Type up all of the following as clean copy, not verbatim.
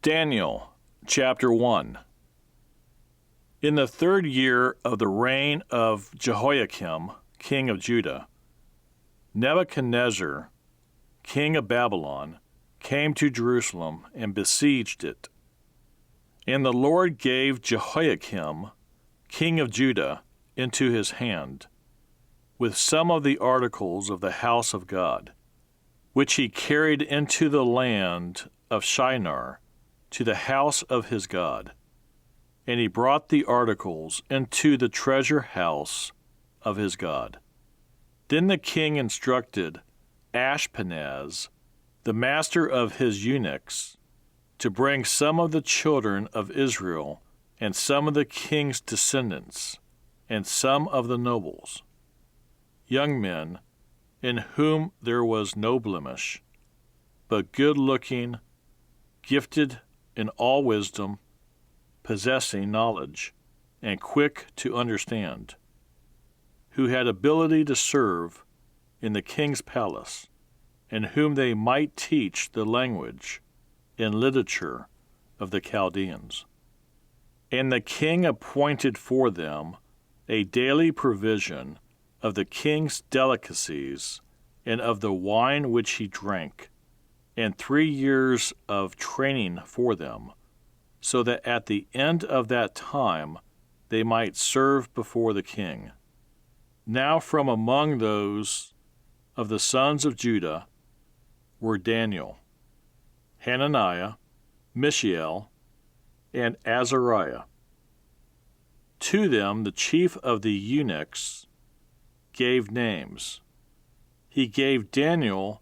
Daniel, chapter 1. In the 3rd year of the reign of Jehoiakim, king of Judah, Nebuchadnezzar, king of Babylon, came to Jerusalem and besieged it. And the Lord gave Jehoiakim, king of Judah, into his hand, with some of the articles of the house of God, which he carried into the land of Shinar, to the house of his God. And he brought the articles into the treasure house of his God. Then the king instructed Ashpenaz, the master of his eunuchs, to bring some of the children of Israel, and some of the king's descendants, and some of the nobles, young men, in whom there was no blemish, but good-looking, gifted in all wisdom, possessing knowledge, and quick to understand, who had ability to serve in the king's palace, and whom they might teach the language and literature of the Chaldeans. And the king appointed for them a daily provision of the king's delicacies and of the wine which he drank, and 3 years of training for them, so that at the end of that time they might serve before the king. Now from among those of the sons of Judah were Daniel, Hananiah, Mishael, and Azariah. To them the chief of the eunuchs gave names. He gave Daniel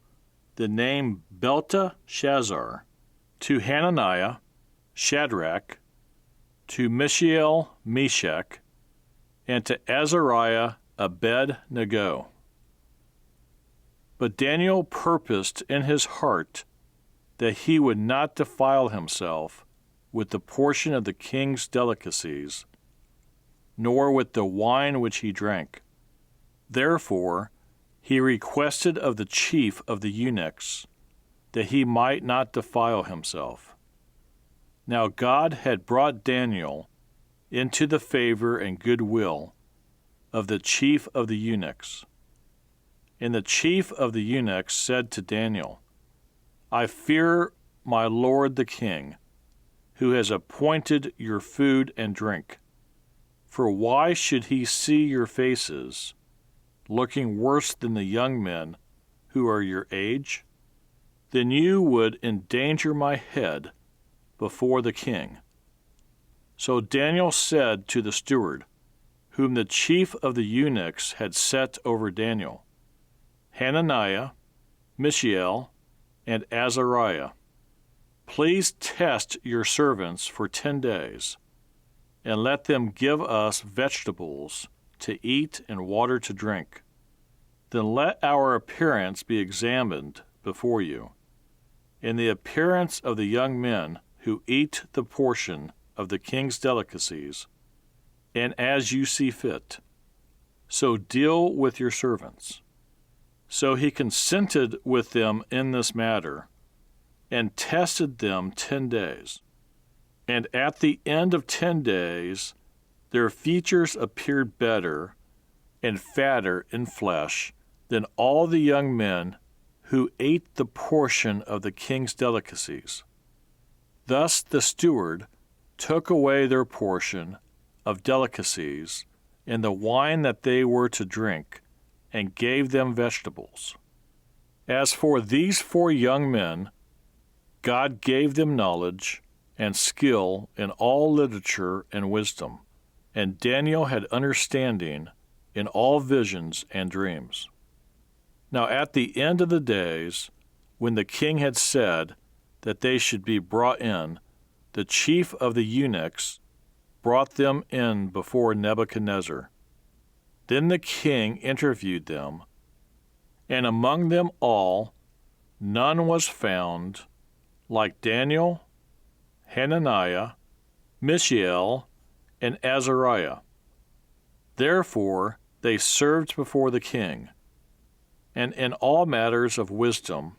the name Belteshazzar, to Hananiah, Shadrach, to Mishael, Meshach, and to Azariah, Abednego. But Daniel purposed in his heart that he would not defile himself with the portion of the king's delicacies, nor with the wine which he drank. Therefore he requested of the chief of the eunuchs that he might not defile himself. Now God had brought Daniel into the favor and goodwill of the chief of the eunuchs. And the chief of the eunuchs said to Daniel, I fear my lord the king, who has appointed your food and drink. For why should he see your faces, looking worse than the young men who are your age? Then you would endanger my head before the king. So Daniel said to the steward, whom the chief of the eunuchs had set over Daniel, Hananiah, Mishael, and Azariah, please test your servants for 10 days, and let them give us vegetables to eat and water to drink. Then let our appearance be examined before you, and the appearance of the young men who eat the portion of the king's delicacies, and as you see fit. So deal with your servants. So he consented with them in this matter, and tested them 10 days. And at the end of 10 days, their features appeared better and fatter in flesh than all the young men who ate the portion of the king's delicacies. Thus the steward took away their portion of delicacies and the wine that they were to drink, and gave them vegetables. As for these 4 young men, God gave them knowledge and skill in all literature and wisdom, and Daniel had understanding in all visions and dreams. Now at the end of the days, when the king had said that they should be brought in, the chief of the eunuchs brought them in before Nebuchadnezzar. Then the king interviewed them, and among them all none was found like Daniel, Hananiah, Mishael, and Azariah. Therefore they served before the king, and in all matters of wisdom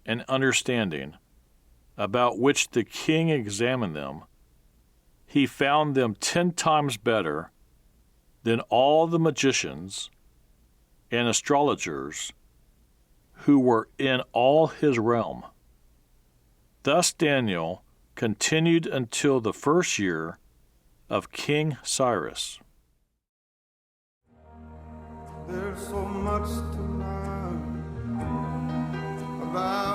and understanding, about which the king examined them, he found them 10 times better than all the magicians and astrologers who were in all his realm. Thus Daniel continued until the first year of King Cyrus. There's so much to learn about